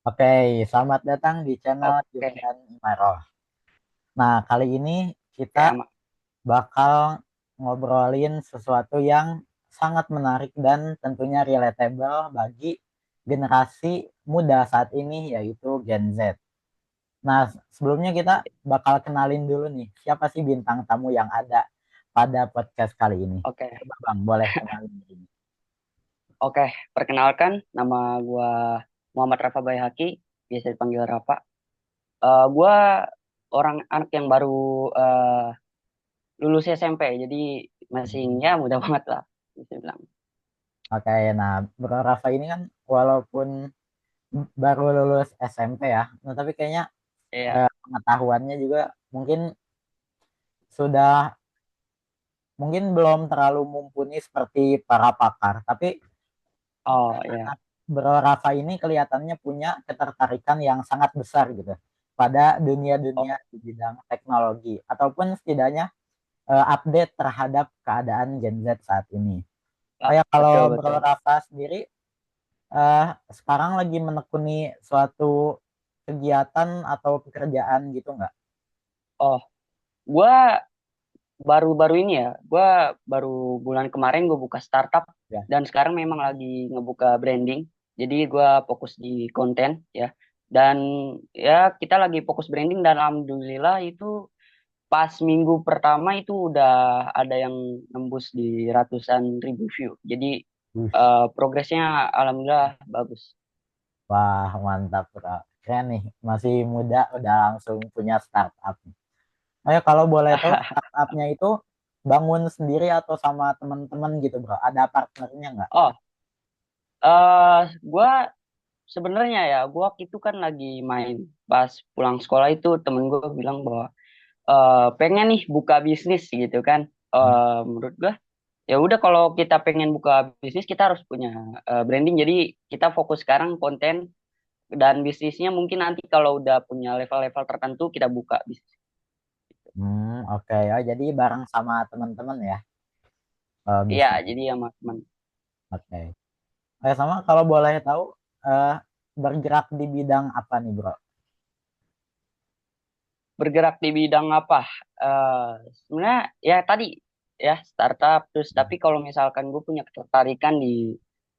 Oke, selamat datang di channel Oke, Julian Imaro. Nah, kali ini oke, kita aman. bakal ngobrolin sesuatu yang sangat menarik dan tentunya relatable bagi generasi muda saat ini, yaitu Gen Z. Nah, sebelumnya kita bakal kenalin dulu nih, siapa sih bintang tamu yang ada pada podcast kali ini? Oke, Coba Bang, boleh kenalin dulu. oke. Perkenalkan, nama gua Muhammad Rafa Bayhaki, biasa dipanggil Rafa. Gua orang anak yang baru eh, lulus SMP, jadi masih ya muda banget lah, bisa bilang. Oke, nah Bro Rafa ini kan walaupun baru lulus SMP ya, nah tapi kayaknya Iya. pengetahuannya juga mungkin sudah mungkin belum terlalu mumpuni seperti para pakar, tapi Oh ya. Bro Rafa ini kelihatannya punya ketertarikan yang sangat besar gitu pada dunia-dunia Oh, di bidang teknologi ataupun setidaknya update terhadap keadaan Gen Z saat ini. Oh ah, ya, kalau betul Bro betul. Rafa sendiri eh, sekarang lagi menekuni suatu kegiatan atau pekerjaan gitu nggak? Oh, gua baru-baru ini ya, gua baru bulan kemarin gue buka startup Ya. dan sekarang memang lagi ngebuka branding. Jadi gua fokus di konten ya. Dan ya kita lagi fokus branding dan alhamdulillah itu pas minggu pertama itu udah ada yang nembus di ratusan ribu view. Jadi progresnya alhamdulillah bagus. Wah, mantap, Bro. Keren nih, masih muda udah langsung punya startup. Oh ya, kalau boleh tahu startupnya itu bangun sendiri atau sama teman-teman gitu, Bro? Ada partnernya nggak? Oh, gua sebenarnya ya, gua waktu itu kan lagi main pas pulang sekolah itu temen gue bilang bahwa pengen nih buka bisnis gitu kan. Hmm. Menurut gua ya udah kalau kita pengen buka bisnis kita harus punya branding. Jadi kita fokus sekarang konten dan bisnisnya mungkin nanti kalau udah punya level-level tertentu kita buka bisnis. Oke. Oh, jadi bareng sama teman-teman ya, Iya, bisnis. jadi ya mas teman Oke. Sama kalau boleh tahu, eh, bergerak di bidang apa nih, Bro? bergerak di bidang apa? Eh Sebenarnya ya tadi ya startup terus tapi kalau misalkan gue punya ketertarikan di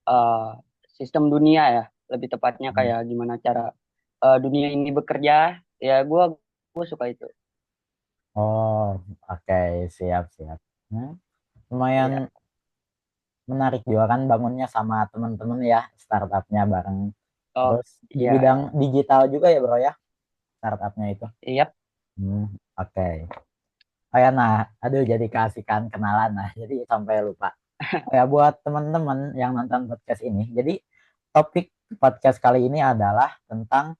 eh, sistem dunia ya lebih tepatnya Hmm. kayak gimana cara dunia ini bekerja ya gue suka itu. Oh, oke. Siap, siap. Lumayan Iya. menarik juga kan bangunnya sama teman-teman ya, startupnya bareng. Oh, Terus di iya, bidang iya. digital juga ya, Bro ya, startupnya itu. Iya. Hmm, oke. Oh ya, nah, aduh jadi keasikan kenalan nah, jadi sampai lupa. Oh ya, buat teman-teman yang nonton podcast ini, jadi topik podcast kali ini adalah tentang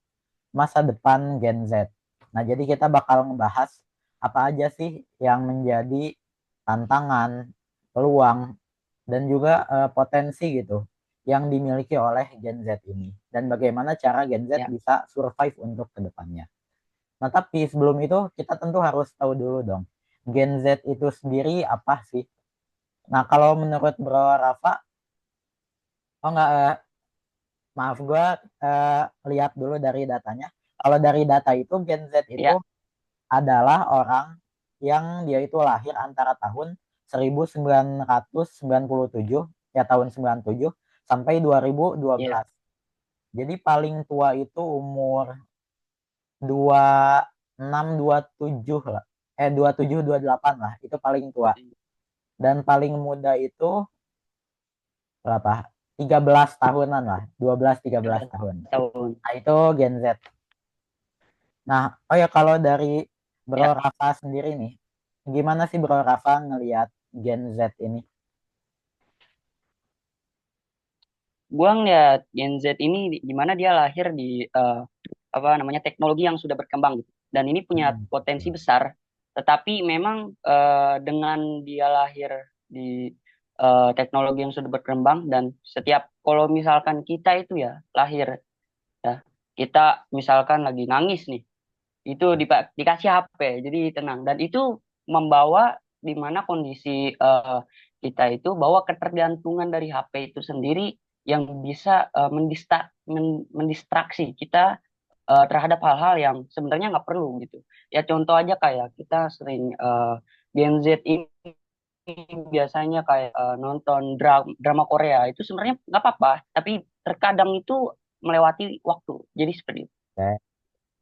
masa depan Gen Z. Nah, jadi kita bakal ngebahas apa aja sih yang menjadi tantangan, peluang, dan juga potensi gitu yang dimiliki oleh Gen Z ini. Dan bagaimana cara Gen Z Ya. bisa survive untuk kedepannya. Nah, tapi sebelum itu kita tentu harus tahu dulu dong, Gen Z itu sendiri apa sih? Nah, kalau menurut Bro Rafa, oh enggak, maaf gue lihat dulu dari datanya. Kalau dari data itu Gen Z itu Iya. adalah orang yang dia itu lahir antara tahun 1997 ya tahun 97 sampai Iya. 2012. Jadi paling tua itu umur 26 27 lah. 27 28 lah, itu paling tua. Dan paling muda itu berapa? 13 tahunan lah, 12 13 tahun. Tahun. Nah, itu Gen Z. Nah, oh ya kalau dari Bro Ya. Rafa sendiri nih, gimana sih Bro Rafa ngelihat Gen Z ini? Gua ngeliat Gen Z ini di mana dia lahir di apa namanya teknologi yang sudah berkembang gitu. Dan ini punya potensi besar. Tetapi memang dengan dia lahir di teknologi yang sudah berkembang dan setiap kalau misalkan kita itu ya lahir ya kita misalkan lagi nangis nih itu dikasih HP jadi tenang dan itu membawa di mana kondisi kita itu bahwa ketergantungan dari HP itu sendiri yang bisa mendistraksi kita terhadap hal-hal yang sebenarnya nggak perlu gitu. Ya contoh aja kayak kita sering Gen Z ini biasanya kayak nonton drama Korea itu sebenarnya nggak apa-apa, tapi terkadang itu melewati waktu. Jadi seperti itu. Oke.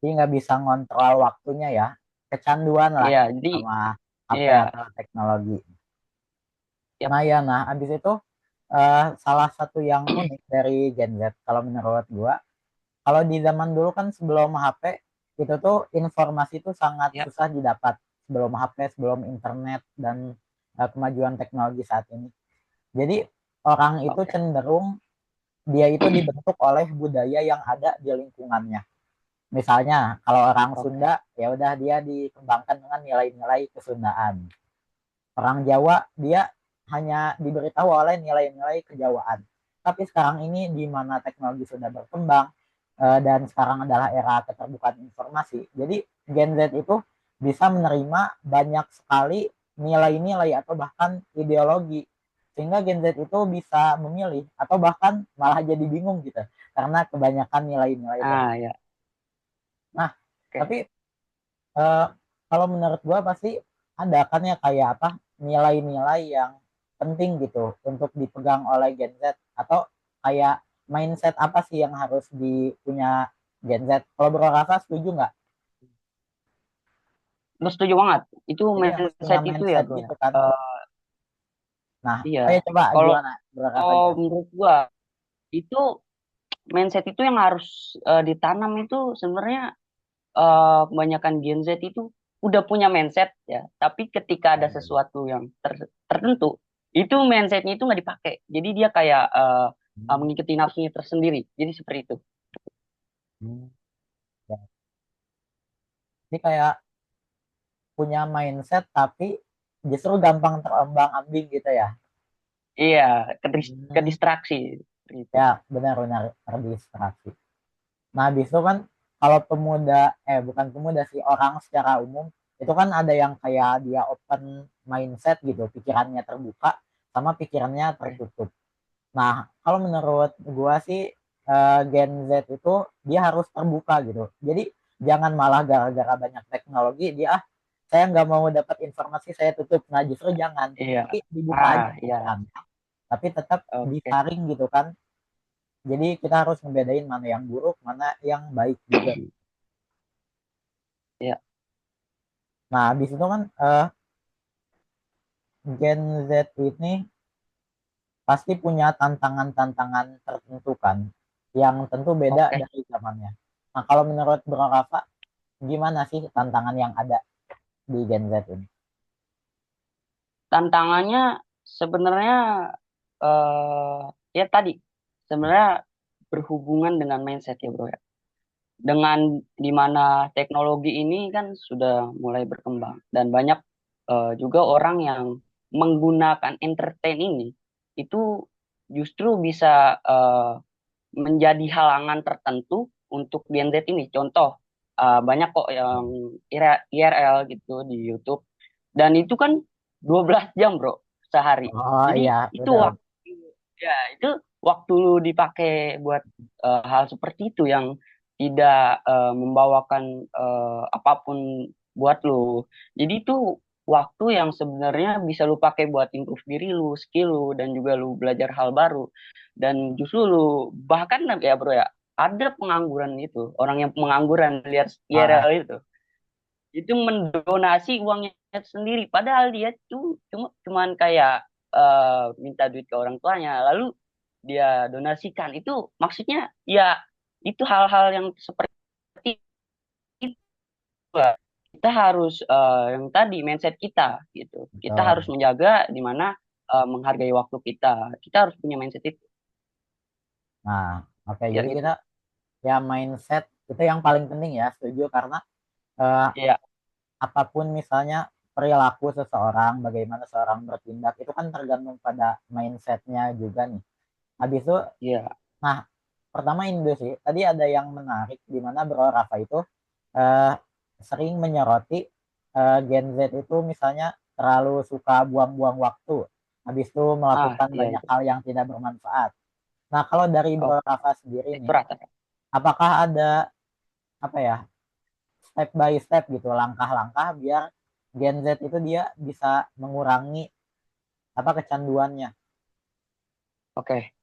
Jadi nggak bisa ngontrol waktunya ya, kecanduan lah Iya, jadi sama HP iya, atau teknologi. ya, Nah ya, nah abis itu salah satu yang unik dari Gen Z kalau menurut gua, kalau di zaman dulu kan sebelum HP itu tuh informasi itu sangat ya, susah didapat, sebelum HP, sebelum internet dan kemajuan teknologi saat ini. Jadi orang itu oke. cenderung dia itu dibentuk oleh budaya yang ada di lingkungannya. Misalnya kalau orang Oke. Sunda ya udah dia dikembangkan dengan nilai-nilai kesundaan. Orang Jawa dia hanya diberitahu oleh nilai-nilai kejawaan. Tapi sekarang ini di mana teknologi sudah berkembang dan sekarang adalah era keterbukaan informasi. Jadi Gen Z itu bisa menerima banyak sekali nilai-nilai atau bahkan ideologi, sehingga Gen Z itu bisa memilih atau bahkan malah jadi bingung gitu karena kebanyakan nilai-nilai Ah, ya, Nah, oke. tapi eh, kalau menurut gua pasti ada kan ya kayak apa nilai-nilai yang penting gitu untuk dipegang oleh Gen Z, atau kayak mindset apa sih yang harus dipunya Gen Z? Kalau Bro Rasa setuju nggak? Lu setuju banget. Itu Jadi harus punya mindset itu ya, mindset bro ya. gitu kan? Nah, Iya. ayo coba Kalau gimana Bro Rasa jelasin? menurut gua itu mindset itu yang harus ditanam itu sebenarnya kebanyakan Gen Z itu udah punya mindset ya, tapi ketika ada sesuatu yang tertentu, itu mindsetnya itu nggak dipakai. Jadi dia kayak Hmm, mengikuti nafsunya tersendiri. Jadi seperti itu. hmm, ya. Jadi kayak punya mindset tapi justru gampang terombang-ambing gitu ya? Iya, ke Hmm. distraksi. Seperti itu. Ya, benar-benar terdistraksi. Nah, habis itu kan kalau pemuda, bukan pemuda sih, orang secara umum, itu kan ada yang kayak dia open mindset gitu, pikirannya terbuka sama pikirannya Oke. tertutup. Nah, kalau menurut gua sih Gen Z itu dia harus terbuka gitu. Jadi jangan malah gara-gara banyak teknologi dia saya nggak mau dapat informasi saya tutup. Nah, justru jangan. Iya. Tapi dibuka aja Ah, iya. pikirannya. Tapi tetap Oke. disaring gitu kan. Jadi kita harus ngebedain mana yang buruk, mana yang baik juga. Iya. Nah, habis itu kan Gen Z ini pasti punya tantangan-tantangan tertentu kan, yang tentu beda Oke. dari zamannya. Nah, kalau menurut Bro Rafa, gimana sih tantangan yang ada di Gen Z ini? Tantangannya sebenarnya ya tadi sebenarnya berhubungan dengan mindset ya, bro ya. Dengan dimana teknologi ini kan sudah mulai berkembang dan banyak juga orang yang menggunakan entertain ini itu justru bisa menjadi halangan tertentu untuk Gen Z ini. Contoh, banyak kok yang IRL gitu di YouTube dan itu kan 12 jam bro sehari. Oh Jadi iya, itu benar. waktu, ya itu waktu lu dipakai buat hal seperti itu yang tidak membawakan apapun buat lu. Jadi itu waktu yang sebenarnya bisa lu pakai buat improve diri lu, skill lu, dan juga lu belajar hal baru. Dan justru lu bahkan ya bro ya, ada pengangguran itu, orang yang pengangguran lihat Ah, IRL itu mendonasi uangnya sendiri padahal dia tuh cuman kayak minta duit ke orang tuanya lalu dia donasikan itu maksudnya ya itu hal-hal yang seperti itu lah. Kita harus yang tadi mindset kita gitu, kita harus betul. menjaga di mana menghargai waktu kita harus punya mindset itu Nah, oke. ya Jadi kita gitu ya mindset itu yang paling penting ya, setuju karena eh, ya apapun misalnya perilaku seseorang, bagaimana seorang bertindak itu kan tergantung pada mindsetnya juga nih. Habis itu, ya nah pertama Indo sih, tadi ada yang menarik di mana Bro Rafa itu eh, sering menyoroti Gen Z itu misalnya terlalu suka buang-buang waktu, habis itu melakukan iya banyak itu hal yang tidak bermanfaat. Nah, kalau dari Oh, Bro Rafa sendiri itu nih, rata. apakah ada apa ya, step by step gitu, langkah-langkah biar Gen Z itu dia bisa mengurangi apa kecanduannya? Oke.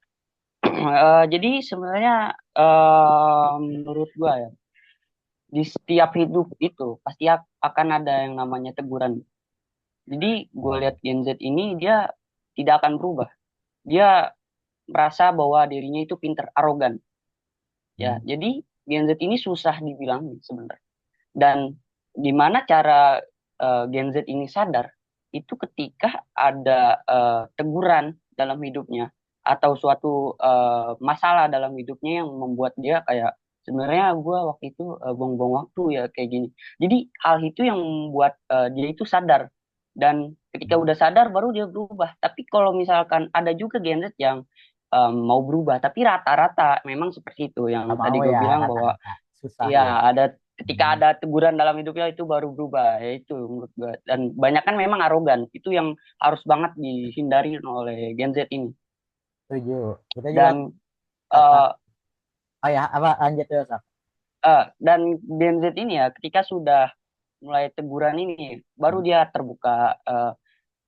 Jadi sebenarnya menurut gua ya, di setiap hidup itu pasti akan ada yang namanya teguran. Jadi gue lihat Gen Z ini dia tidak akan berubah. Dia merasa bahwa dirinya itu pinter, arogan. Hmm. Ya, jadi Gen Z ini susah dibilang sebenarnya. Dan gimana cara Gen Z ini sadar itu ketika ada teguran dalam hidupnya atau suatu masalah dalam hidupnya yang membuat dia kayak sebenarnya gue waktu itu buang-buang waktu ya kayak gini. Jadi hal itu yang membuat dia itu sadar dan ketika udah sadar baru dia berubah. Tapi kalau misalkan ada juga Gen Z yang mau berubah, tapi rata-rata memang seperti itu yang Nggak tadi mau gue ya, bilang bahwa rata-rata susah ya, ya. ketika Hmm, ada teguran dalam hidupnya itu baru berubah, ya itu menurut gua. Dan banyak kan memang arogan, itu yang harus banget dihindari oleh Gen Z ini. setuju. Kita juga Dan kata, eh oh ya, apa lanjut ya, Sak? dan Gen Z ini ya, ketika sudah mulai teguran ini, baru Hmm, dia terbuka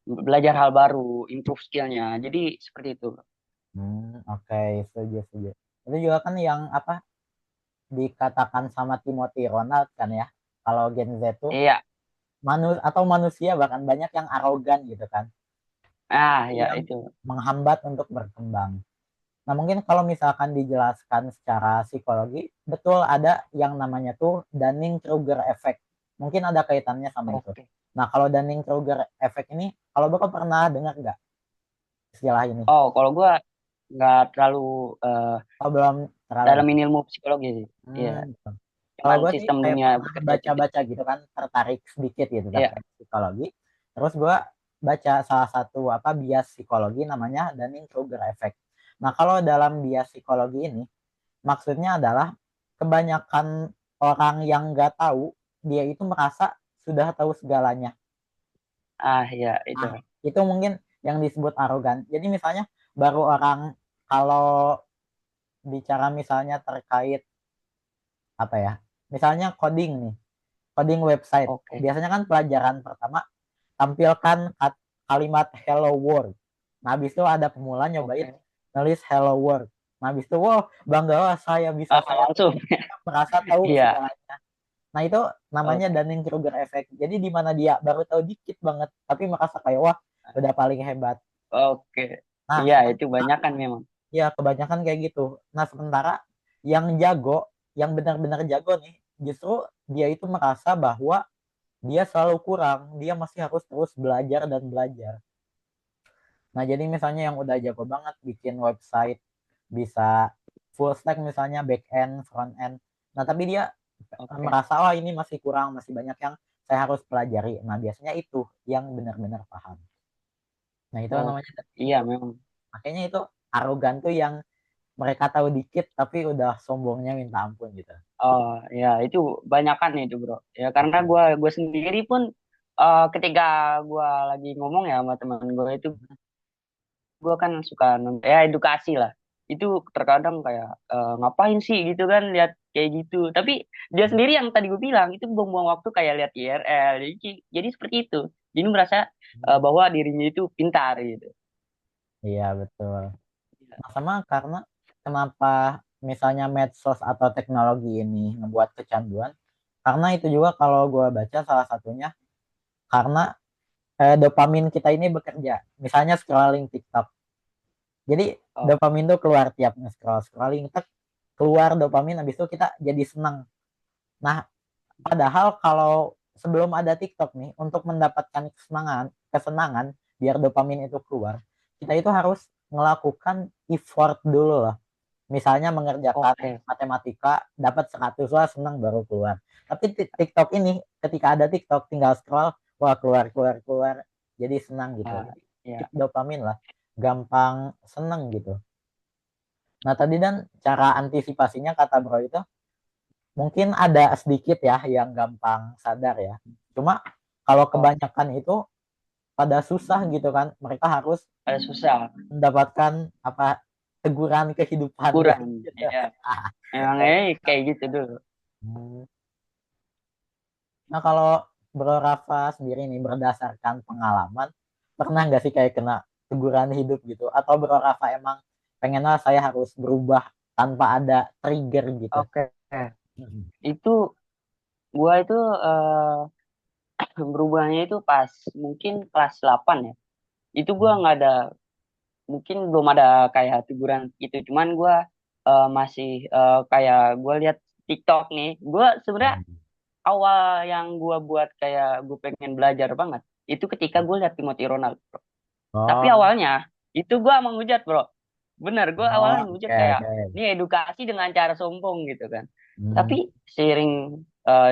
belajar hal baru, improve skillnya. Jadi seperti itu. oke, setuju, setuju. Itu juga kan yang apa dikatakan sama Timothy Ronald kan ya, kalau Gen Z tuh Iya, atau manusia bahkan banyak yang arogan gitu kan, ya yang itu. menghambat untuk berkembang. Nah, mungkin kalau misalkan dijelaskan secara psikologi, betul ada yang namanya tuh Dunning-Kruger effect. Mungkin ada kaitannya sama itu. Oke. Nah, kalau Dunning-Kruger effect ini, kalau Bapak pernah dengar nggak istilah ini? Oh, kalau gua nggak terlalu Oh, belum terlalu dalam ya. ilmu psikologi sih. Iya, Gitu. Kalau cuman gue sih sistem kayak dunia pernah bekerja itu gitu. baca-baca gitu kan, tertarik sedikit gitu Iya. terkait psikologi. Terus gue baca salah satu apa bias psikologi namanya Dunning-Kruger effect. Nah, kalau dalam bias psikologi ini, maksudnya adalah kebanyakan orang yang nggak tahu, dia itu merasa sudah tahu segalanya. Ya itu. Nah, itu mungkin yang disebut arogan. Jadi misalnya baru orang kalau bicara misalnya terkait apa ya, misalnya coding nih, coding website. Oke, Biasanya kan pelajaran pertama tampilkan kalimat hello world. Nah, habis itu ada pemula nyobain oke. nulis hello world. Nah, habis itu wow, bangga wah saya bisa, saya Langsung. merasa tahu Iya. segalanya. Nah, itu namanya Oke. Dunning-Kruger effect. Jadi di mana dia baru tahu dikit banget, tapi merasa kayak wah, udah paling hebat. Oke. Nah, Iya, itu banyak kan memang. ya kebanyakan kayak gitu. Nah, sementara yang jago, yang benar-benar jago nih, justru dia itu merasa bahwa dia selalu kurang, dia masih harus terus belajar dan belajar. Nah, jadi misalnya yang udah jago banget bikin website, bisa full stack misalnya back end, front end. Nah, tapi dia Oke. merasa oh ini masih kurang, masih banyak yang saya harus pelajari. Nah, biasanya itu yang benar-benar paham. Nah, itu Oh, namanya iya memang. makanya itu arogan tuh yang mereka tahu dikit tapi udah sombongnya minta ampun gitu. Oh, ya itu banyak kan itu, Bro. Ya karena gua sendiri pun ketika gua lagi ngomong ya sama teman gua itu gue kan suka ya edukasi lah itu terkadang kayak ngapain sih gitu kan lihat kayak gitu tapi dia sendiri yang tadi gue bilang itu buang-buang waktu kayak lihat IRL jadi seperti itu jadi merasa bahwa dirinya itu pintar gitu. Iya, betul. Ya. Nah, sama karena kenapa misalnya medsos atau teknologi ini membuat kecanduan, karena itu juga kalau gue baca salah satunya karena dopamin kita ini bekerja. Misalnya scrolling TikTok. Jadi Oh, dopamin tuh keluar tiap nge-scroll scrolling, tek, keluar dopamin habis itu kita jadi senang. Nah, padahal kalau sebelum ada TikTok nih, untuk mendapatkan kesenangan biar dopamin itu keluar, kita itu harus melakukan effort dulu loh. Misalnya mengerjakan oke. matematika dapat 100 wah senang baru keluar. Tapi TikTok ini ketika ada TikTok tinggal scroll wah keluar keluar keluar jadi senang gitu. Ah, Jadi ya. hit dopamin lah, gampang senang gitu. Nah, tadi dan cara antisipasinya kata Bro itu mungkin ada sedikit ya yang gampang sadar ya. Cuma kalau Oh, kebanyakan itu pada susah gitu kan, mereka harus ada susah. mendapatkan apa, teguran kehidupan ya. kurang ya. Memang kayak gitu dulu. Hmm. Nah, kalau Bro Rafa sendiri nih berdasarkan pengalaman, pernah nggak sih kayak kena teguran hidup gitu? Atau Bro Rafa emang pengennya saya harus berubah tanpa ada trigger gitu? Oke, Hmm. itu gua itu berubahnya itu pas mungkin kelas 8 ya. Itu gua nggak ada, mungkin belum ada kayak teguran gitu. Cuman gua masih kayak gua lihat TikTok nih. Gua sebenarnya awal yang gua buat kayak gue pengen belajar banget itu ketika gue lihat Timothy Ronald. Tapi Oh, awalnya itu gue menghujat bro. Bener, gue oh, awalnya menghujat oke, kayak oke. ini edukasi dengan cara sombong gitu kan. Hmm. Tapi seiring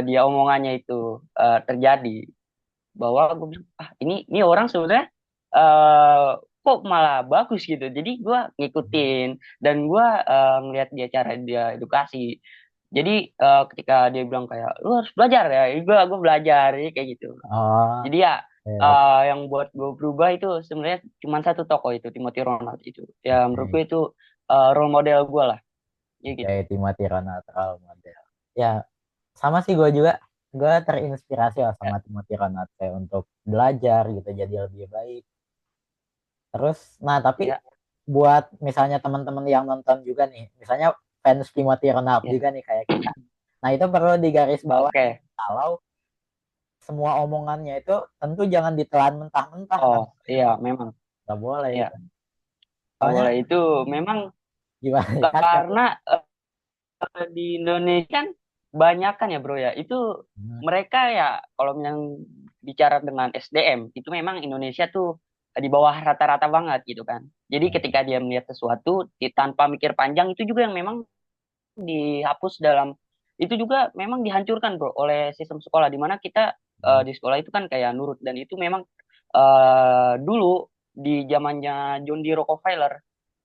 dia omongannya itu terjadi, bahwa gue bilang, ah ini orang sebenarnya eh kok malah bagus gitu. Jadi gue ngikutin dan gue ngeliat dia cara dia edukasi. Jadi ketika dia bilang kayak lu harus belajar ya, gue belajar jadi kayak gitu. Oh, Jadi ya oke. yang buat gue berubah itu sebenarnya cuma satu tokoh itu Timothy Ronald itu. Ya menurut gue Oke. itu role model gue lah, ya Oke, gitu. Timothy Ronald role model. Ya, sama sih gue juga. Gue terinspirasi lah Ya, sama Timothy Ronald kayak untuk belajar gitu jadi lebih baik. Terus, nah tapi ya, buat misalnya teman-teman yang nonton juga nih, misalnya fans Timothy Ronald ya. juga nih kayak kita. Nah itu perlu digaris bawah Oke. kalau semua omongannya itu tentu jangan ditelan mentah-mentah kan. Oh iya memang. Gak boleh Ya, itu. nggak Soalnya boleh itu memang gimana kan karena di Indonesia kan banyak kan ya bro ya. Itu hmm, mereka ya kalau yang bicara dengan SDM itu memang Indonesia tuh di bawah rata-rata banget gitu kan. Jadi ketika dia melihat sesuatu tanpa mikir panjang itu juga yang memang dihapus dalam itu juga memang dihancurkan bro oleh sistem sekolah di mana kita di sekolah itu kan kayak nurut dan itu memang dulu di zamannya John D. Rockefeller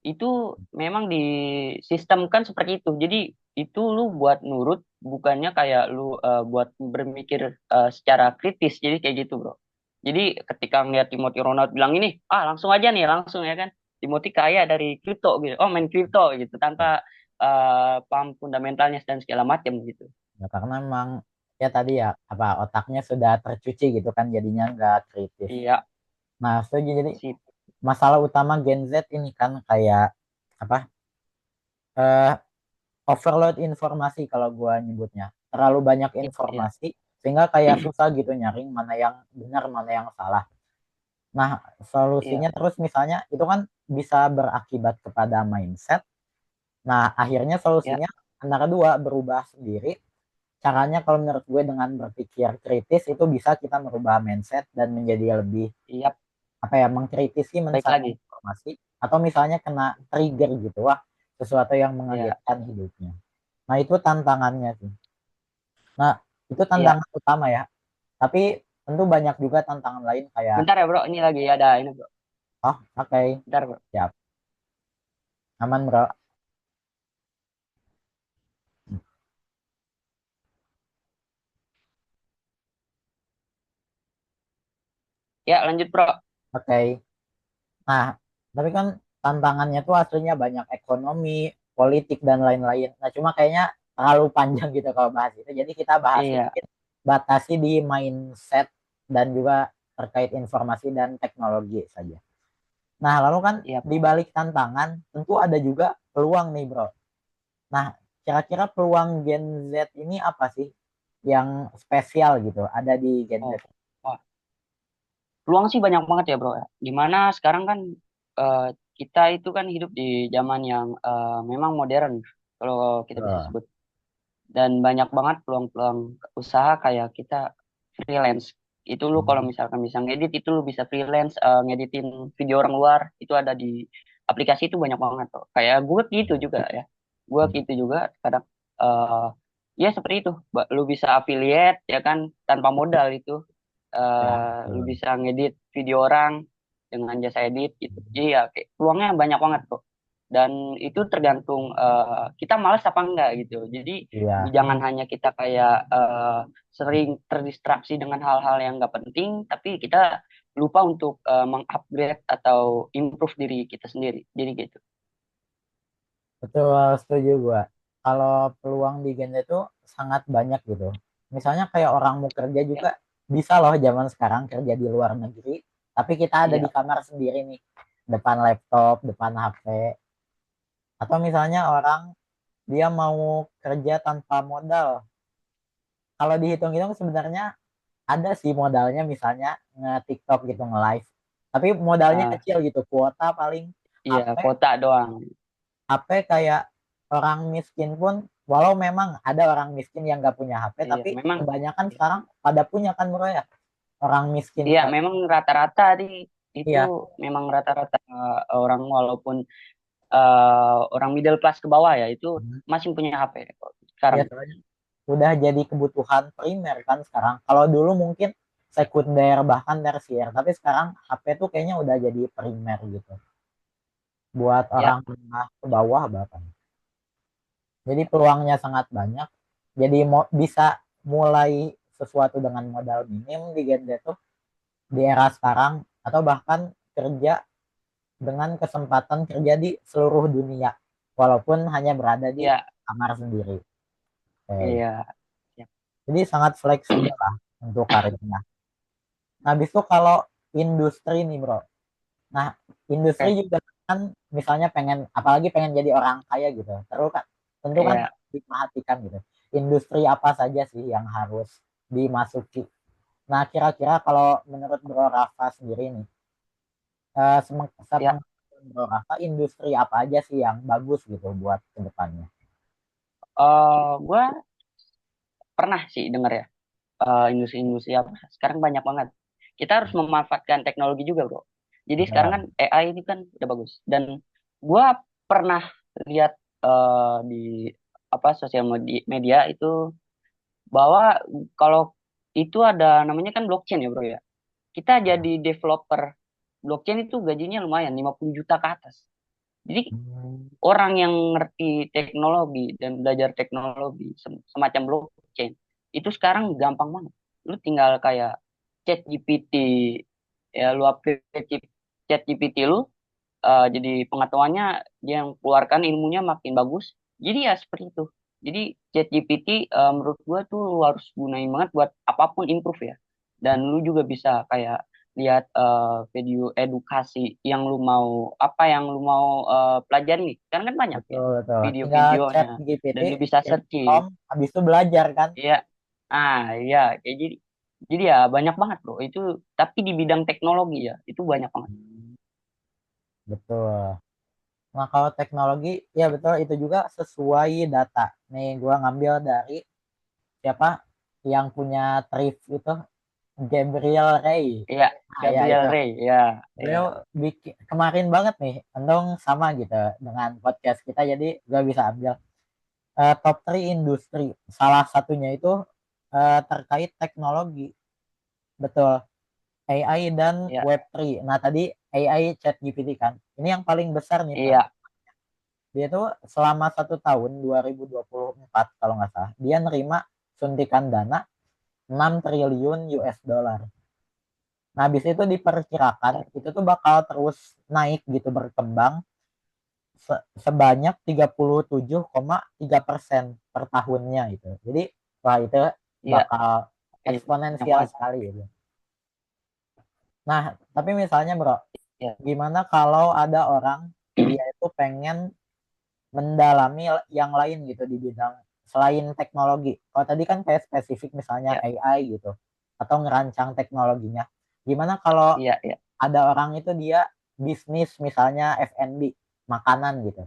itu memang disistemkan seperti itu jadi itu lu buat nurut bukannya kayak lu buat berpikir secara kritis jadi kayak gitu bro jadi ketika ngeliat Timothy Ronald bilang ini langsung aja nih langsung ya kan Timothy kaya dari kripto gitu oh main kripto gitu tanpa paham fundamentalnya dan segala macam gitu. ya, karena memang ya tadi ya apa otaknya sudah tercuci gitu kan jadinya nggak kritis. Iya, Nah, setuju. Jadi sip. masalah utama Gen Z ini kan kayak apa? eh Overload informasi kalau gua nyebutnya. Terlalu banyak Iya, informasi sehingga kayak susah gitu nyaring mana yang benar, mana yang salah. Nah, iya, solusinya terus misalnya itu kan bisa berakibat kepada mindset. Nah, akhirnya iya, solusinya antara dua berubah sendiri. Caranya kalau menurut gue dengan berpikir kritis itu bisa kita merubah mindset dan menjadi lebih iya, apa ya mengkritisi baik mencerna lagi. informasi atau misalnya kena trigger gitu wah sesuatu yang Iya, mengagetkan hidupnya. Nah itu tantangannya sih. Nah itu iya. tantangan utama ya. Tapi tentu banyak juga tantangan lain kayak Bentar ya bro, ini lagi ada ini bro. oh oke Bentar bro. siap aman bro. Ya lanjut bro. Oke. Nah tapi kan tantangannya tuh aslinya banyak ekonomi, politik dan lain-lain. Nah cuma kayaknya terlalu panjang gitu kalau bahas itu. Jadi kita bahas Iya, sedikit batasi di mindset dan juga terkait informasi dan teknologi saja. Nah, lalu kan iya. di balik tantangan tentu ada juga peluang nih, Bro. Nah, kira-kira peluang Gen Z ini apa sih yang spesial gitu ada di Gen Z? Oh, wah. Peluang sih banyak banget ya bro ya. Dimana sekarang kan eh, kita itu kan hidup di zaman yang memang modern kalau kita bisa Betul. sebut. Dan banyak banget peluang-peluang usaha kayak kita freelance itu lu kalau Hmm. misalkan bisa ngedit itu lu bisa freelance ngeditin video orang luar itu ada di aplikasi itu banyak banget tuh kayak gue gitu juga ya gue Hmm. gitu juga kadang eh ya seperti itu lu bisa affiliate ya kan tanpa modal itu Ya, lu betul. bisa ngedit video orang dengan jasa edit gitu jadi ya kayak peluangnya banyak banget tuh dan itu tergantung kita malas apa enggak gitu jadi Iya. jangan hanya kita kayak sering terdistraksi dengan hal-hal yang nggak penting tapi kita lupa untuk mengupgrade atau improve diri kita sendiri jadi gitu Betul, setuju gua. Kalau peluang di Gen Z itu sangat banyak gitu. Misalnya kayak orang mau kerja Ya, juga bisa loh zaman sekarang kerja di luar negeri, tapi kita ada di iya, kamar sendiri nih, depan laptop, depan HP. Atau misalnya orang dia mau kerja tanpa modal. Kalau dihitung-hitung sebenarnya ada sih modalnya misalnya nge-TikTok gitu, nge-live. Tapi modalnya ah, kecil gitu, kuota paling iya, HP kota doang. HP kayak orang miskin pun, walau memang ada orang miskin yang nggak punya HP, Iya, tapi memang. kebanyakan sekarang pada punya kan bro ya, orang miskin Iya, sekarang. memang rata-rata di itu Iya. memang rata-rata orang walaupun orang middle class ke bawah ya itu Hmm. masih punya HP Iya, sekarang. soalnya udah jadi kebutuhan primer kan sekarang. Kalau dulu mungkin sekunder bahkan tersier, tapi sekarang HP tuh kayaknya udah jadi primer gitu. Buat Ya, orang menengah ke bawah bahkan. Jadi peluangnya sangat banyak. Jadi mau bisa mulai sesuatu dengan modal minim di Gen Z tuh di era sekarang, atau bahkan kerja dengan kesempatan kerja di seluruh dunia walaupun hanya berada di ya, kamar sendiri. Oke. iya, ya. Jadi sangat fleksibel lah untuk karirnya. Nah, habis itu kalau industri nih bro, nah industri Oke, juga kan misalnya pengen, apalagi pengen jadi orang kaya gitu, terus kan tentu kan iya. diperhatikan gitu industri apa saja sih yang harus dimasuki. Nah, kira-kira kalau menurut bro Rafa sendiri nih, Ya, sepengetahuan bro Rafa, industri apa aja sih yang bagus gitu buat kedepannya? gua pernah sih dengar ya industri-industri apa sekarang banyak banget. Kita harus memanfaatkan teknologi juga, bro. Jadi sekarang kan Betul. AI ini kan udah bagus. Dan gua pernah lihat di apa sosial media itu bahwa kalau itu ada namanya kan blockchain ya, bro ya. Kita jadi developer blockchain itu gajinya lumayan 50 juta ke atas. Jadi Hmm, orang yang ngerti teknologi dan belajar teknologi semacam blockchain itu sekarang gampang banget. Lu tinggal kayak chat GPT ya lu upgrade chat GPT lu jadi pengetahuannya dia yang keluarkan ilmunya makin bagus. Jadi ya seperti itu. Jadi chat GPT menurut gua tuh lu harus gunain banget buat apapun improve ya. Dan lu juga bisa kayak lihat video edukasi yang lu mau apa yang lu mau pelajari nih. Karena kan banyak ya betul betul. Tinggal video-videonya chat GPT, dan lu bisa kirim searching. prompt, habis itu belajar kan. Iya. Iya kayak jadi ya banyak banget bro. Itu tapi di bidang teknologi ya itu banyak banget. Hmm, betul. Nah, kalau teknologi, ya betul itu juga sesuai data. Nih, gua ngambil dari siapa yang punya Thrift itu, Gabriel Ray. Iya, Nah, ya Gabriel itu. Ray, ya, ya. Beliau bikin kemarin banget nih, untung sama gitu dengan podcast kita, jadi gua bisa ambil top 3 industri. Salah satunya itu terkait teknologi. Betul. AI dan Iya, Web3. Nah, tadi AI ChatGPT kan. Ini yang paling besar nih, Pak. iya, Dia tuh selama 1 tahun 2024 kalau nggak salah, dia nerima suntikan dana 6 triliun US dollar. Nah, habis itu diperkirakan itu tuh bakal terus naik gitu, berkembang sebanyak 37,3% per tahunnya itu. Jadi, wah itu iya, bakal banyak eksponensial banget. sekali gitu. Nah, tapi misalnya bro, Iya, gimana kalau ada orang dia itu pengen mendalami yang lain gitu di bidang selain teknologi. Kalau tadi kan kayak spesifik misalnya iya, AI gitu atau ngerancang teknologinya. Gimana kalau iya, iya. ada orang itu dia bisnis misalnya F&B, makanan gitu.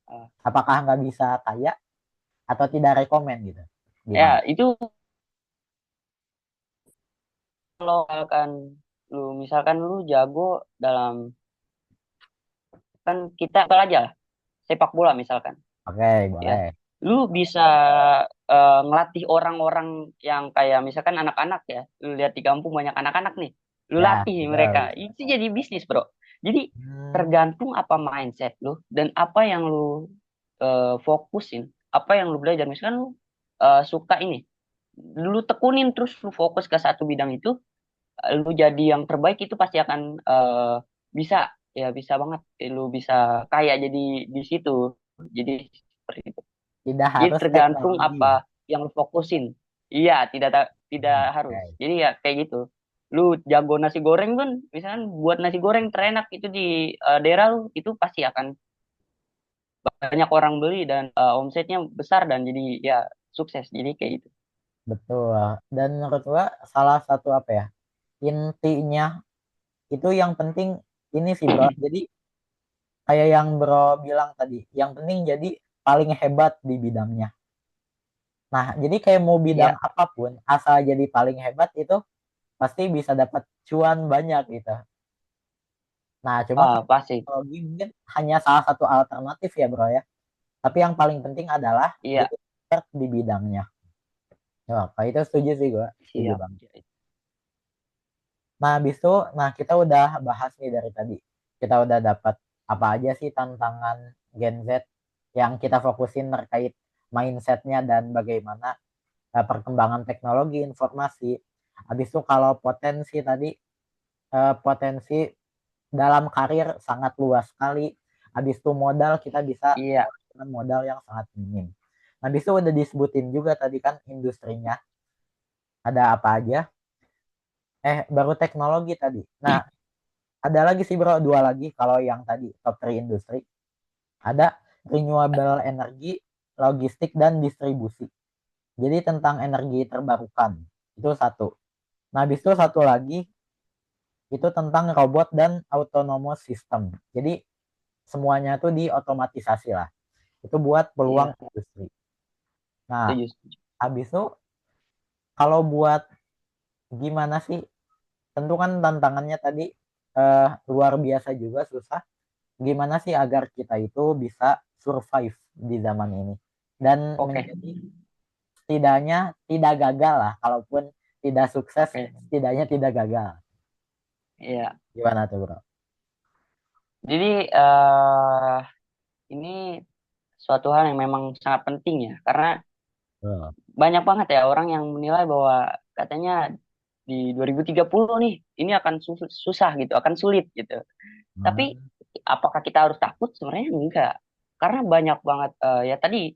Eh, Apakah nggak bisa kaya atau tidak rekomen gitu? ya, Gimana? itu kalau misalkan lu jago dalam kan kita aja lah, sepak bola misalkan, Oke, ya. boleh. Lu bisa ngelatih orang-orang yang kayak misalkan anak-anak ya. Lu lihat di kampung banyak anak-anak nih. Lu Ya, latih betul mereka. bisa. Itu jadi bisnis, Bro. Jadi Hmm, tergantung apa mindset lu dan apa yang lu fokusin, apa yang lu belajar. Misalkan lu suka ini, lu tekunin terus lu fokus ke satu bidang itu, lu jadi yang terbaik itu pasti akan bisa ya bisa banget. Lu bisa kaya jadi di situ. Jadi seperti itu. Tidak Jadi harus tergantung teknologi. apa yang lu fokusin. Iya, tidak harus. Oke. Jadi ya kayak gitu. Lu jago nasi goreng pun, misalnya buat nasi goreng terenak itu di daerah lu, itu pasti akan banyak orang beli dan omsetnya besar dan jadi ya sukses. Jadi kayak gitu. Betul. Dan menurut gua salah satu apa ya? Intinya itu yang penting ini sih bro. Jadi kayak yang bro bilang tadi, yang penting jadi paling hebat di bidangnya. Nah, jadi kayak mau bidang Iya, apapun, asal jadi paling hebat itu pasti bisa dapat cuan banyak gitu. Nah, cuma kalau pasti. teknologi mungkin hanya salah satu alternatif ya bro ya. Tapi yang paling penting adalah Iya, jadi expert di bidangnya. Ya, kalau itu setuju sih gue, setuju siap. banget. Nah, habis itu, nah kita udah bahas nih dari tadi. Kita udah dapat apa aja sih tantangan Gen Z yang kita fokusin terkait mindsetnya dan bagaimana perkembangan teknologi informasi. Habis itu kalau potensi tadi, potensi dalam karir sangat luas sekali. Habis itu modal kita bisa Iya, dengan modal yang sangat minim. Nah, habis itu udah disebutin juga tadi kan industrinya ada apa aja. Baru teknologi tadi. Nah, ada lagi sih bro, dua lagi kalau yang tadi top 3 industri. Ada renewable energy, logistik, dan distribusi. Jadi tentang energi terbarukan. Itu satu. Nah, habis itu satu lagi, itu tentang robot dan autonomous system. Jadi semuanya tuh diotomatisasi lah. Itu buat peluang iya, industri. Nah, setuju, setuju. habis itu kalau buat gimana sih? Tentu kan tantangannya tadi luar biasa juga susah. Gimana sih agar kita itu bisa survive di zaman ini dan Oke, menjadi setidaknya tidak gagal lah, kalaupun tidak sukses oke. setidaknya tidak gagal. Iya. Gimana tuh bro? Jadi ini suatu hal yang memang sangat penting ya, karena Oh. banyak banget ya orang yang menilai bahwa katanya di 2030 nih ini akan susah gitu, akan sulit gitu. Tapi Hmm. apakah kita harus takut? Sebenarnya enggak. Karena banyak banget ya tadi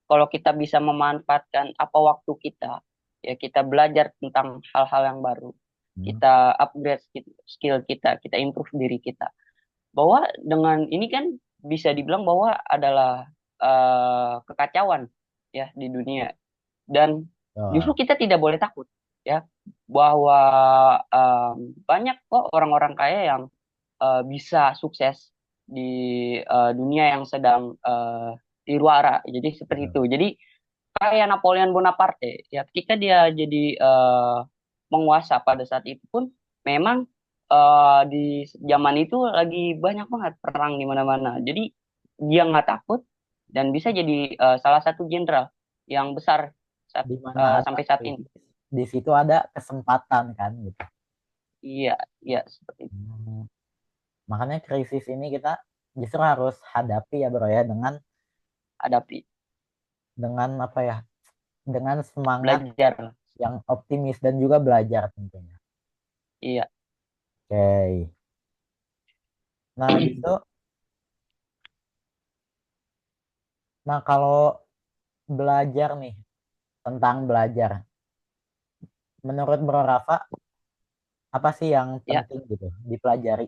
kalau kita bisa memanfaatkan apa waktu kita, ya kita belajar tentang hal-hal yang baru, Hmm. kita upgrade skill kita, kita improve diri kita. Bahwa dengan ini kan bisa dibilang bahwa adalah kekacauan ya di dunia dan Oh. justru kita tidak boleh takut ya bahwa banyak kok orang-orang kaya yang bisa sukses di dunia yang sedang di luar. Jadi seperti itu. Betul. Jadi kayak Napoleon Bonaparte ya ketika dia jadi penguasa pada saat itu pun memang di zaman itu lagi banyak banget perang di mana-mana. Jadi dia nggak takut dan bisa jadi salah satu jenderal yang besar Di mana ada sampai saat ini. krisis, di situ ada kesempatan kan gitu. Iya, iya seperti itu. Hmm. Makanya krisis ini kita justru harus hadapi ya bro ya Hadapi, dengan apa ya, dengan semangat belajar. yang optimis dan juga belajar tentunya. Iya. Oke. Nah, habis itu, nah kalau belajar nih, tentang belajar, menurut Bro Rafa, apa sih yang Ya, penting gitu dipelajari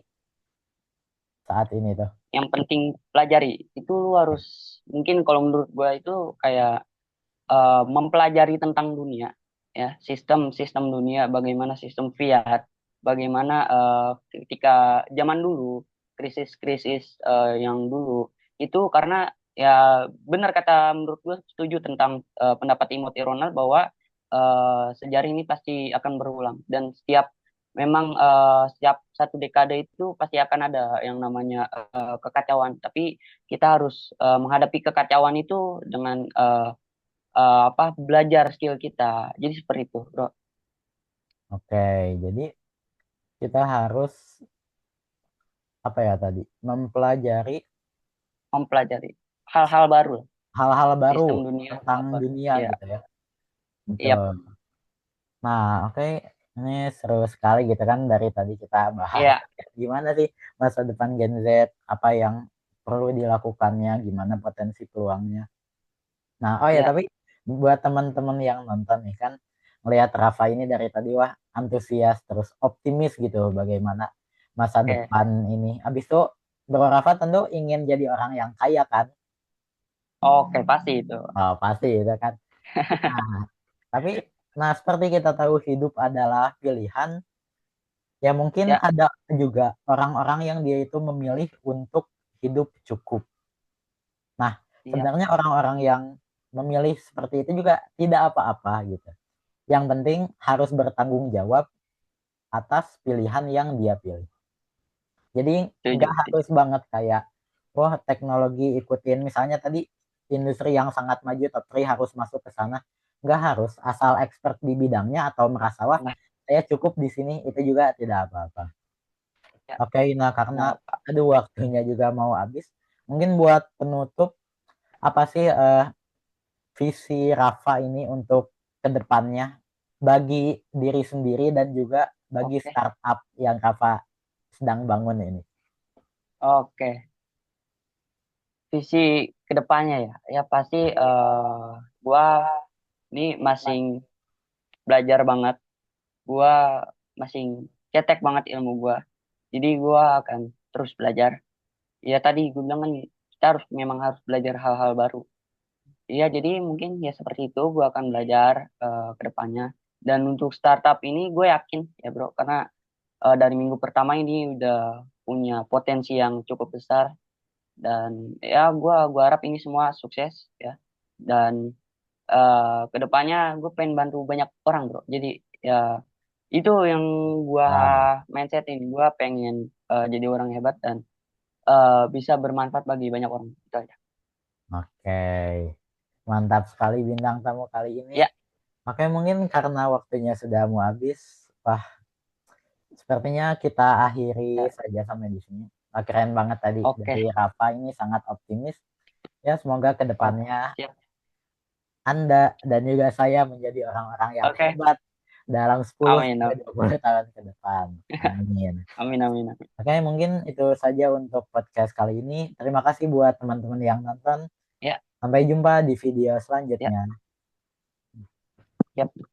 saat ini tuh? yang penting pelajari itu lu harus mungkin kalau menurut gua itu kayak mempelajari tentang dunia ya sistem dunia bagaimana sistem fiat bagaimana ketika zaman dulu krisis-krisis yang dulu itu karena ya benar kata menurut gue setuju tentang pendapat Timothy Ronald bahwa sejarah ini pasti akan berulang dan setiap satu dekade itu pasti akan ada yang namanya kekacauan tapi kita harus menghadapi kekacauan itu dengan apa belajar skill kita. Jadi seperti itu, bro. Oke, jadi kita harus apa ya tadi? Mempelajari Mempelajari hal-hal baru, hal-hal baru sistem dunia tentang apa. dunia Ya, gitu ya. iya, Betul. Nah, oke, ini seru sekali gitu kan dari tadi kita bahas iya, gimana sih masa depan Gen Z, apa yang perlu dilakukannya, gimana potensi peluangnya. Nah, oh ya, Ya, tapi buat teman-teman yang nonton nih kan, ngelihat Rafa ini dari tadi wah antusias terus optimis gitu bagaimana masa oke, depan ini. Habis itu Bro Rafa tentu ingin jadi orang yang kaya kan? oke pasti itu. Oh, pasti itu kan. Nah, tapi nah seperti kita tahu hidup adalah pilihan, ya mungkin Ya, ada juga orang-orang yang dia itu memilih untuk hidup cukup. Nah, iya, sebenarnya orang-orang yang memilih seperti itu juga tidak apa-apa gitu. Yang penting harus bertanggung jawab atas pilihan yang dia pilih. Jadi setuju, nggak setuju. harus banget kayak, wah teknologi ikutin misalnya tadi industri yang sangat maju tapi harus masuk ke sana. Nggak harus, asal expert di bidangnya atau merasa wah Nah, saya cukup di sini itu juga tidak apa-apa. ya, Oke, nah karena nah, Pak. aduh waktunya juga mau habis. Mungkin buat penutup apa sih visi Rafa ini untuk kedepannya bagi diri sendiri dan juga bagi Oke, startup yang Rafa sedang bangun ini. oke. Visi kedepannya ya, ya pasti gua ini masih belajar banget. Gua masih cetek banget ilmu gua. Jadi gua akan terus belajar. Ya tadi gue bilang kan kita harus memang harus belajar hal-hal baru. Iya, jadi mungkin ya seperti itu gue akan belajar ke depannya. Dan untuk startup ini gue yakin ya bro, karena dari minggu pertama ini udah punya potensi yang cukup besar. Dan ya gue harap ini semua sukses ya. Dan ke depannya gue pengen bantu banyak orang bro. Jadi ya itu yang gue Wow. mindset ini. Gue pengen jadi orang hebat dan bisa bermanfaat bagi banyak orang. Itu aja. Oke, mantap sekali bintang tamu kali ini. Ya, Makanya mungkin karena waktunya sudah mau habis, wah sepertinya kita akhiri ya, saja sampai di sini. Wah, keren banget tadi oke, dari Rafa ini sangat optimis. Ya semoga oke, kedepannya siap. Anda dan juga saya menjadi orang-orang yang Oke, hebat dalam 10 amin, sampai amin, 20 tahun ke depan. Amin. amin, amin, amin. Oke, mungkin itu saja untuk podcast kali ini. Terima kasih buat teman-teman yang nonton. Ya, Sampai jumpa di video ya, selanjutnya. siap.